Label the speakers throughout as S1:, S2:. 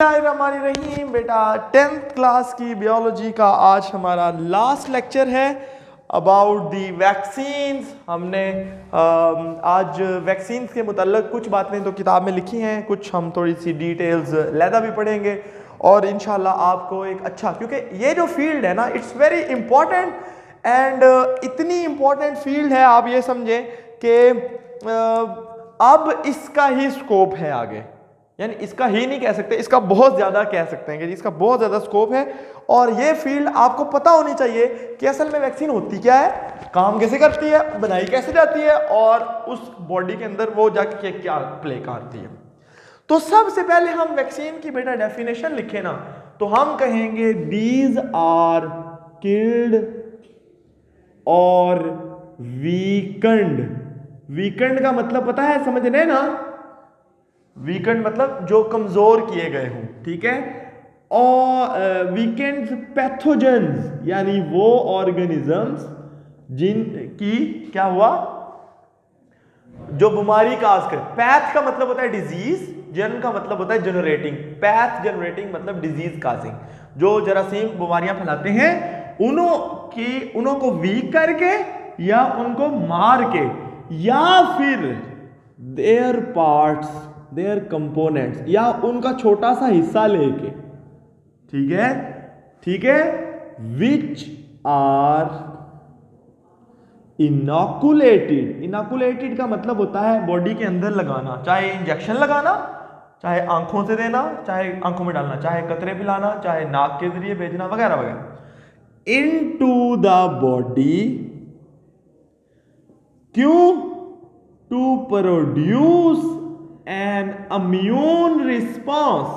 S1: रहीम बेटा 10th class की biology का आज हमारा लास्ट लेक्चर है अबाउट दी वैक्सीन्स। हमने आज वैक्सीन्स के मुतल्लिक कुछ बातें तो किताब में लिखी हैं, कुछ हम थोड़ी सी डिटेल्स लहदा भी पढ़ेंगे और इंशाल्लाह आपको एक अच्छा, क्योंकि ये जो फील्ड है ना इट्स वेरी इंपॉर्टेंट एंड इतनी इंपॉर्टेंट फील्ड है, आप ये समझें कि अब इसका ही स्कोप है आगे, यानी इसका ही नहीं कह सकते, इसका बहुत ज़्यादा कह सकते हैं कि इसका बहुत ज़्यादा स्कोप है। और ये फील्ड आपको पता होनी चाहिए कि असल में वैक्सीन होती क्या है, काम कैसे करती है, बनाई कैसे जाती है और उस बॉडी के अंदर वो जाके क्या प्ले करती है। तो सबसे पहले हम वैक्सीन की बेटा डेफिनेशन लिखे ना, तो हम कहेंगे दीज आर किल्ड और वीकेंड। वीकेंड का मतलब पता है, समझ रहे ना, वीकेंड मतलब जो कमजोर किए गए हों, ठीक है। और वीकेंड्स पैथोजेंस, यानी वो ऑर्गेनिजम्स जिनकी क्या हुआ, जो बीमारी काज करे। पैथ का मतलब होता है डिजीज, जन का मतलब होता है जनरेटिंग। पैथ जनरेटिंग मतलब डिजीज काजिंग, जो जरासीम बीमारियां फैलाते हैं उन्हों को वीक करके या उनको मार के या फिर देयर पार्ट्स, देयर कंपोनेंट्स, या उनका छोटा सा हिस्सा लेके, ठीक है, ठीक है, विच आर इनॉकुलेटेड। इनॉकुलेटेड का मतलब होता है बॉडी के अंदर लगाना, चाहे इंजेक्शन लगाना, चाहे आंखों से देना, चाहे आंखों में डालना, चाहे कतरे पिलाना, चाहे नाक के जरिए भेजना, वगैरह वगैरह, इनटू द बॉडी। क्यों? To produce an immune response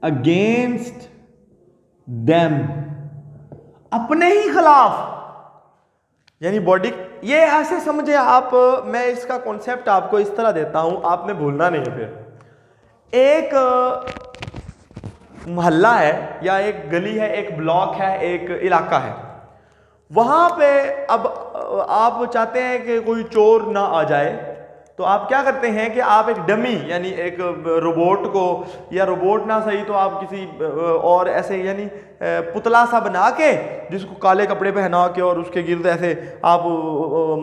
S1: against them, अपने ही खिलाफ, यानी बॉडी। ये ऐसे समझे आप, मैं इसका कॉन्सेप्ट आपको इस तरह देता हूं, आपने भूलना नहीं है। फिर एक मोहल्ला है या एक गली है, एक ब्लॉक है, एक इलाका है, वहां पे अब आप चाहते हैं कि कोई चोर ना आ जाए, तो आप क्या करते हैं कि आप एक डमी, यानी एक रोबोट को, या रोबोट ना सही तो आप किसी और ऐसे यानी पुतला सा बना के, जिसको काले कपड़े पहना के और उसके गिर्द ऐसे आप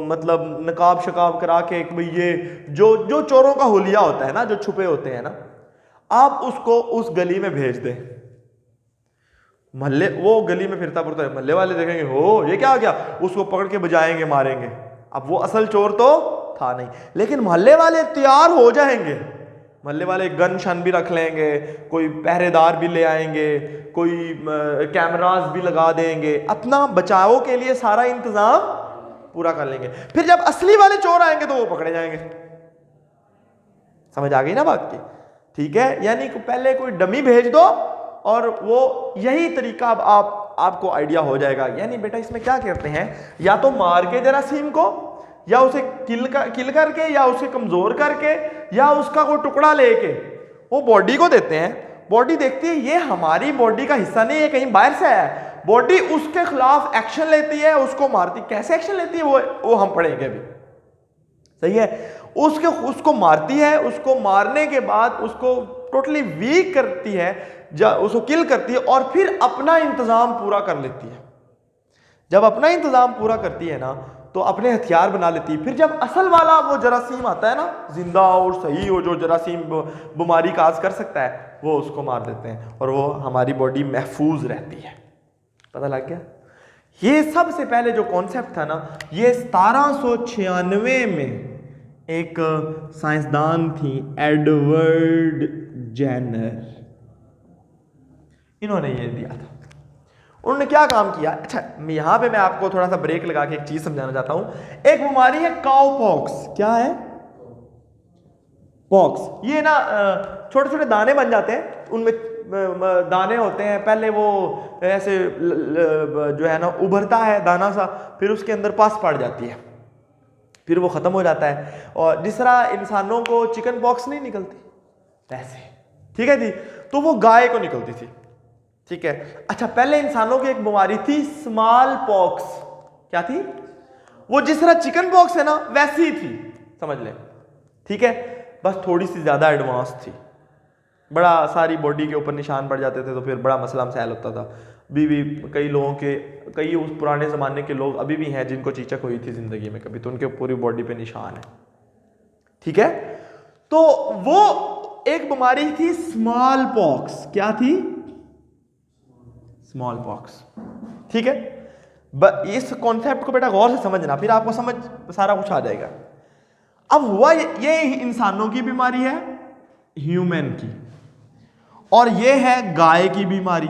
S1: मतलब नकाब शकाब करा के, ये जो चोरों का हुलिया होता है ना, जो छुपे होते हैं ना, आप उसको उस गली में भेज दें। मोहल्ले, वो गली में फिरता फिरता है, मोहल्ले वाले देखेंगे, हो ये क्या आ गया, उसको पकड़ के बजाएंगे, मारेंगे। अब वो असल चोर तो था नहीं, लेकिन मोहल्ले वाले तैयार हो जाएंगे, मोहल्ले वाले गन शन भी रख लेंगे, कोई पहरेदार भी ले आएंगे, कोई कैमरास भी लगा देंगे, अपना बचाव के लिए सारा इंतजाम पूरा कर लेंगे। फिर जब असली वाले चोर आएंगे तो वो पकड़े जाएंगे। समझ आ गई ना बात की? ठीक है, यानी पहले कोई डमी भेज दो और वो यही तरीका अब आपको आइडिया हो जाएगा। यानी बेटा इसमें क्या करते हैं, या तो मार के जरासीम को, या उसे किल करके, या उसे कमजोर करके, या उसका कोई टुकड़ा लेके वो बॉडी को देते हैं। बॉडी देखती है ये हमारी बॉडी का हिस्सा नहीं है, कहीं बाहर से आया है। बॉडी उसके खिलाफ एक्शन लेती है, उसको मारती। कैसे एक्शन लेती है वो हम पढ़ेंगे अभी, सही है। उसको मारती है, उसको मारने के बाद उसको टोटली वीक करती है, उसको किल करती है, और फिर अपना इंतजाम पूरा कर लेती है। जब अपना इंतजाम पूरा करती है ना, तो अपने हथियार बना लेती है। फिर जब असल वाला वो जरासीम आता है ना, जिंदा और सही हो, जो जरासीम बीमारी काज कर सकता है, वो उसको मार देते हैं और वो हमारी बॉडी महफूज रहती है। पता लग गया? ये सबसे पहले जो कॉन्सेप्ट था ना, ये 1796 में एक साइंसदान थी, एडवर्ड जेनर, इन्होंने ये दिया था। उन्होंने क्या काम किया, अच्छा यहां पे मैं आपको थोड़ा सा ब्रेक लगा के एक चीज समझाना चाहता हूं। एक बीमारी है काउपॉक्स। क्या है? पॉक्स। ये ना छोटे छोटे दाने बन जाते हैं, उनमें दाने होते हैं, पहले वो ऐसे जो है ना उभरता है दाना सा, फिर उसके अंदर पस पड़ जाती है, फिर वो खत्म हो जाता है। और जिस तरह इंसानों को चिकन पॉक्स नहीं निकलती वैसे, ठीक है जी, तो वो गाय को निकलती थी, ठीक है। अच्छा, पहले इंसानों की एक बीमारी थी स्मॉल पॉक्स। क्या थी? वो जिस तरह चिकन पॉक्स है ना वैसी ही थी, समझ ले, ठीक है। बस थोड़ी सी ज़्यादा एडवांस थी, बड़ा सारी बॉडी के ऊपर निशान पड़ जाते थे तो फिर बड़ा मसला मसाइल होता था। भी कई लोगों के, कई उस पुराने ज़माने के लोग अभी भी हैं जिनको चीचक हुई थी ज़िंदगी में कभी, तो उनके पूरी बॉडी पे निशान है। ठीक है, तो वो एक बीमारी थी स्मॉल पॉक्स। क्या थी? Small pox. ठीक है, इस कॉन्सेप्ट को बेटा गौर से समझना, फिर आपको समझ सारा कुछ आ जाएगा। अब हुआ ये इंसानों की बीमारी है, ह्यूमन की, और ये है गाय की बीमारी।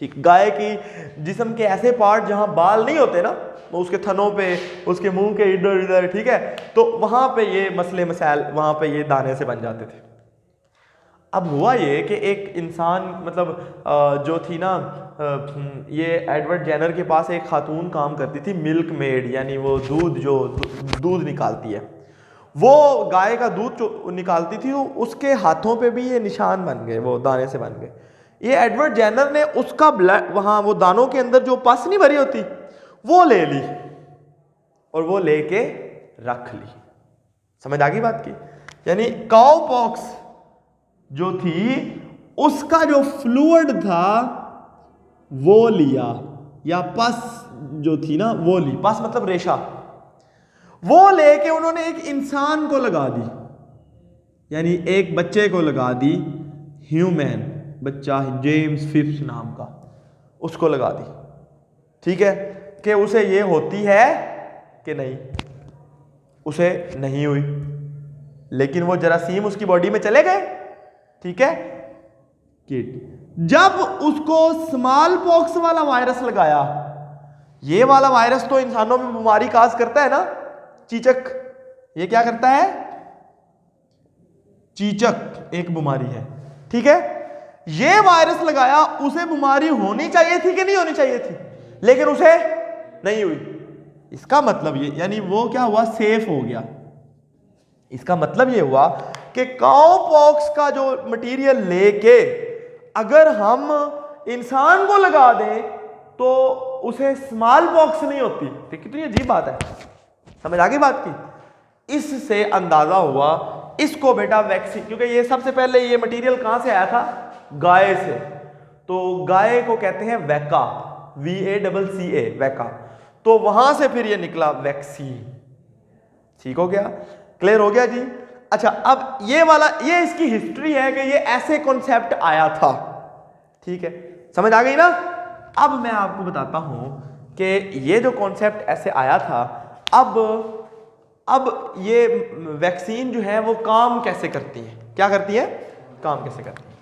S1: ठीक, गाय की जिस्म के ऐसे पार्ट जहां बाल नहीं होते ना, वो उसके थनों पे, उसके मुंह के इधर इधर, ठीक है, तो वहां पे ये मसले मसाइल, वहां पे ये दाने से बन जाते थे। अब हुआ ये कि एक इंसान, मतलब जो थी ना, ये एडवर्ड जेनर के पास एक खातून काम करती थी, मिल्क मेड, यानी वो दूध निकालती है, वो गाय का दूध जो निकालती थी, वो उसके हाथों पे भी ये निशान बन गए, वो दाने से बन गए। ये एडवर्ड जेनर ने उसका ब्लड, वहाँ वो दानों के अंदर जो पस नहीं भरी होती, वो ले ली और वो लेके रख ली। समझ आ गई बात की? यानी काउ पॉक्स जो थी, उसका जो फ्लूइड था वो लिया, या पस जो थी ना वो ली, पस मतलब रेशा, वो लेके उन्होंने एक इंसान को लगा दी, यानी एक बच्चे को लगा दी, ह्यूमन बच्चा, जेम्स फिफ्थ नाम का, उसको लगा दी। ठीक है, कि उसे ये होती है कि नहीं, उसे नहीं हुई, लेकिन वो जरासीम उसकी बॉडी में चले गए। ठीक है, किड जब उसको स्मॉल पॉक्स वाला वायरस लगाया, ये वाला वायरस तो इंसानों में बीमारी काज करता है ना, चीचक, ये क्या करता है? चीचक एक बीमारी है। ठीक है, ये वायरस लगाया, उसे बीमारी होनी चाहिए थी कि नहीं होनी चाहिए थी, लेकिन उसे नहीं हुई। इसका मतलब ये, यानी वो क्या हुआ? सेफ हो गया। इसका मतलब ये हुआ कि काउ पॉक्स का जो मटेरियल लेके अगर हम इंसान को लगा दें तो उसे स्मॉल पॉक्स नहीं होती। तो कितनी अजीब बात है, समझ आ गई बात की? इससे अंदाजा हुआ इसको बेटा वैक्सीन, क्योंकि ये सबसे पहले ये मटेरियल कहां से आया था? गाय से। तो गाय को कहते हैं वैका, VACCA, वैका। तो वहां से फिर ये निकला वैक्सीन। ठीक हो गया? क्लियर हो गया जी? अच्छा, अब ये वाला, ये इसकी हिस्ट्री है कि ये ऐसे कॉन्सेप्ट आया था। ठीक है, समझ आ गई ना? अब मैं आपको बताता हूं कि ये जो कॉन्सेप्ट ऐसे आया था, अब ये वैक्सीन जो है वो काम कैसे करती है? क्या करती है? काम कैसे करती है?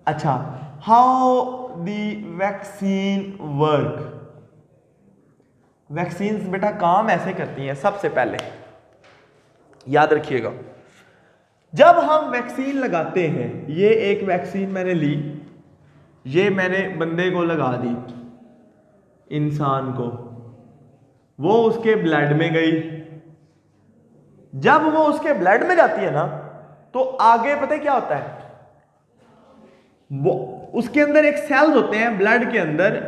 S1: अच्छा, how the vaccine work. Vaccine बेटा काम ऐसे करती हैं, सबसे पहले याद रखिएगा, जब हम वैक्सीन लगाते हैं, ये एक वैक्सीन मैंने ली, ये मैंने बंदे को लगा दी, इंसान को, वो उसके ब्लड में गई। जब वो उसके ब्लड में जाती है ना, तो आगे पता है क्या होता है? वो उसके अंदर एक सेल्स होते हैं ब्लड के अंदर,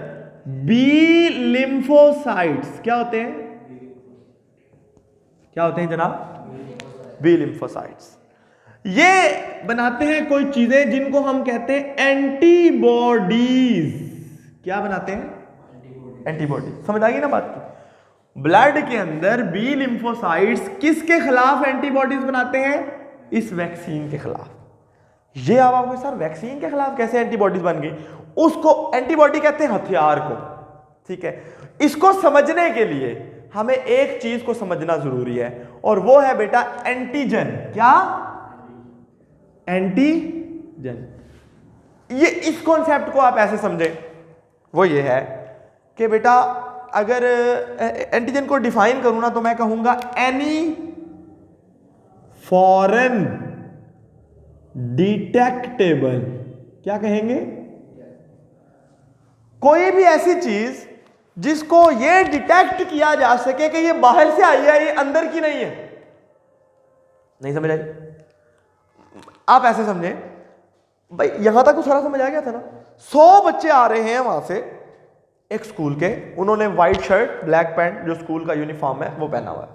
S1: बी लिम्फोसाइट्स। क्या होते हैं? क्या होते हैं जनाब? B lymphocytes. ये बनाते हैं कोई चीजें जिनको हम कहते हैं एंटीबॉडीज। क्या बनाते हैं? एंटीबॉडीज। समझ आ गई ना बात की? ब्लड के अंदर बी लिम्फोसाइट्स किसके खिलाफ एंटीबॉडीज बनाते हैं? इस वैक्सीन के खिलाफ। ये अब आपको सर वैक्सीन के खिलाफ कैसे एंटीबॉडीज बन गई? उसको एंटीबॉडी कहते हैं हथियार को। ठीक है, इसको समझने के लिए हमें एक चीज को समझना जरूरी है, और वो है बेटा एंटीजन। क्या? एंटीजन। ये इस कॉन्सेप्ट को आप ऐसे समझें, वो ये है कि बेटा अगर एंटीजन को डिफाइन करूं ना, तो मैं कहूंगा एनी फॉरेन डिटेक्टेबल। क्या कहेंगे? कोई भी ऐसी चीज जिसको ये डिटेक्ट किया जा सके कि ये बाहर से आई है, ये अंदर की नहीं है। नहीं समझ आई? आप ऐसे समझे भाई, यहां तक तो सारा समझ आ गया था ना? 100 बच्चे आ रहे हैं वहां से एक स्कूल के, उन्होंने व्हाइट शर्ट ब्लैक पैंट जो स्कूल का यूनिफॉर्म है वो पहना हुआ है,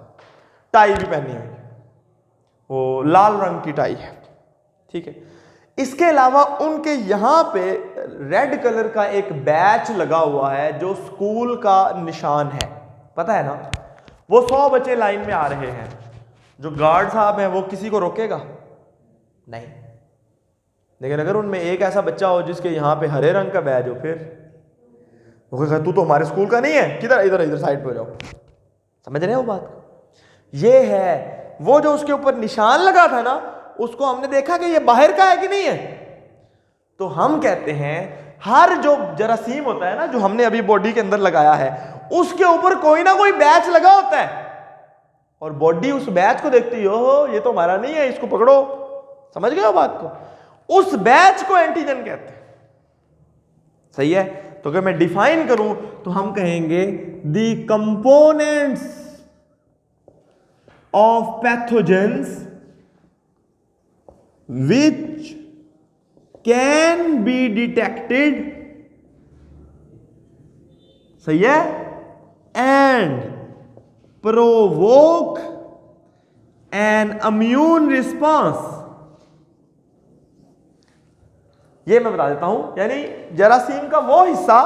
S1: टाई भी पहनी हुई। वो लाल रंग की टाई है, ठीक है। इसके अलावा उनके यहाँ पे रेड कलर का एक बैच लगा हुआ है जो स्कूल का निशान है, पता है ना। वो 100 बच्चे लाइन में आ रहे हैं, जो गार्ड साहब हैं वो किसी को रोकेगा नहीं, लेकिन अगर उनमें एक ऐसा बच्चा हो जिसके यहाँ पे हरे रंग का बैज हो, फिर वो कहेगा तू तो हमारे स्कूल का नहीं है, किधर, इधर इधर साइड पे जाओ। समझ रहे हो बात को? ये है वो जो उसके ऊपर निशान लगा था ना, उसको हमने देखा कि ये बाहर का है कि नहीं है। तो हम कहते हैं हर जो जरासीम होता है ना, जो हमने अभी बॉडी के अंदर लगाया है, उसके ऊपर कोई ना कोई बैच लगा होता है, और बॉडी उस बैच को देखती हो, ये तो हमारा नहीं है, इसको पकड़ो। समझ गए हो बात को? उस बैच को एंटीजन कहते हैं, सही है। तो अगर मैं डिफाइन करूं तो हम कहेंगे the components of pathogens which can be detected, सही है, and provoke an immune response। ये मैं बता देता हूं, यानी जरासीम का वो हिस्सा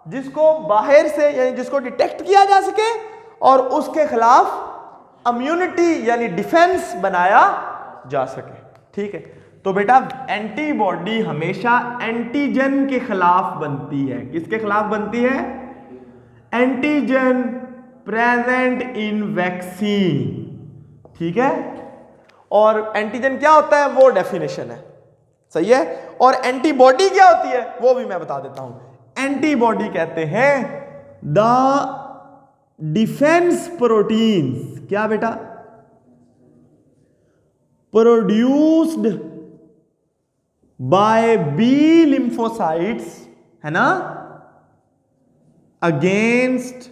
S1: जिसको बाहर से, यानी जिसको डिटेक्ट किया जा सके और उसके खिलाफ इम्यूनिटी यानी डिफेंस बनाया जा सके, ठीक है। तो बेटा एंटीबॉडी हमेशा एंटीजन के खिलाफ बनती है। किसके खिलाफ बनती है? एंटीजन प्रेजेंट इन वैक्सीन, ठीक है। और एंटीजन क्या होता है वो डेफिनेशन है, सही है। और एंटीबॉडी क्या होती है वो भी मैं बता देता हूं। एंटीबॉडी कहते हैं द डिफेंस प्रोटीन्स, क्या बेटा? प्रोड्यूस्ड बाय बी लिम्फोसाइट्स, है ना, अगेंस्ट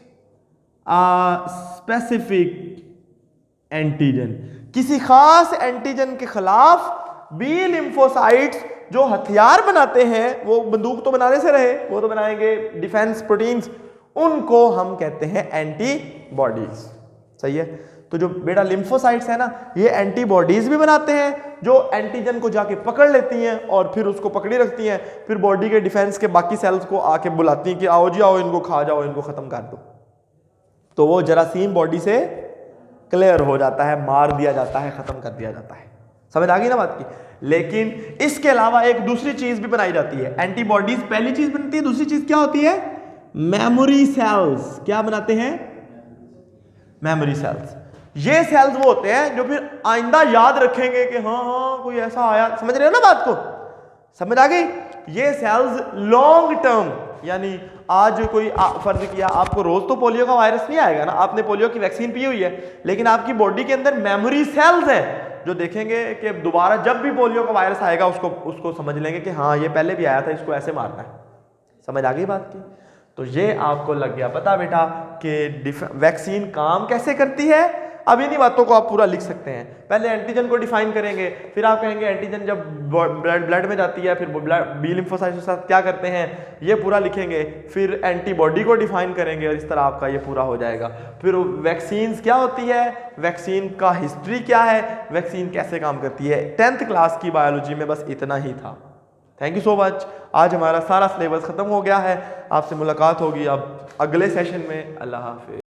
S1: अ स्पेसिफिक एंटीजन। किसी खास एंटीजन के खिलाफ बी लिम्फोसाइट्स जो हथियार बनाते हैं, वो बंदूक तो बनाने से रहे, वो तो बनाएंगे डिफेंस प्रोटीन्स, उनको हम कहते हैं एंटीबॉडीज, सही है। तो जो बेटा लिम्फोसाइट्स है ना, ये एंटीबॉडीज भी बनाते हैं जो एंटीजन को जाके पकड़ लेती हैं और फिर उसको पकड़ी रखती हैं, फिर बॉडी के डिफेंस के बाकी सेल्स को आके बुलाती हैं कि आओ जी आओ, इनको खा जाओ, इनको खत्म कर दो। तो वो जरासीम बॉडी से क्लियर हो जाता है, मार दिया जाता है, खत्म कर दिया जाता है। समझ आ गई ना बात की? लेकिन इसके अलावा एक दूसरी चीज भी बनाई जाती है। एंटीबॉडीज पहली चीज बनती है, दूसरी चीज क्या होती है? Memory cells. क्या बनाते हैं? Memory cells. ये सेल्स वो होते हैं जो फिर आइंदा याद रखेंगे कि हाँ हाँ कोई ऐसा आया। समझ रहे हो ना बात को? समझ आ गई? ये सेल्स लॉन्ग टर्म, यानी आज कोई फर्ज किया आपको रोज तो पोलियो का वायरस नहीं आएगा ना, आपने पोलियो की वैक्सीन पी हुई है, लेकिन आपकी बॉडी के अंदर मेमोरी सेल्स हैं जो देखेंगे कि दोबारा जब भी पोलियो का वायरस आएगा उसको समझ लेंगे कि हाँ ये पहले भी आया था, इसको ऐसे मारना है। समझ आ गई बात की? तो ये आपको लग गया पता बेटा कि वैक्सीन काम कैसे करती है। अब इन्हीं बातों को आप पूरा लिख सकते हैं। पहले एंटीजन को डिफाइन करेंगे, फिर आप कहेंगे एंटीजन जब ब्लड में जाती है, फिर बी लिम्फोसाइट्स के साथ क्या करते हैं, ये पूरा लिखेंगे। फिर एंटीबॉडी को डिफाइन करेंगे और इस तरह आपका ये पूरा हो जाएगा। फिर वैक्सीन क्या होती है, वैक्सीन का हिस्ट्री क्या है, वैक्सीन कैसे काम करती है। 10th क्लास की बायोलॉजी में बस इतना ही था। Thank you so much. आज हमारा सारा सिलेबस खत्म हो गया है। आपसे मुलाकात होगी अब अगले सेशन में। अल्लाह हाफिज़।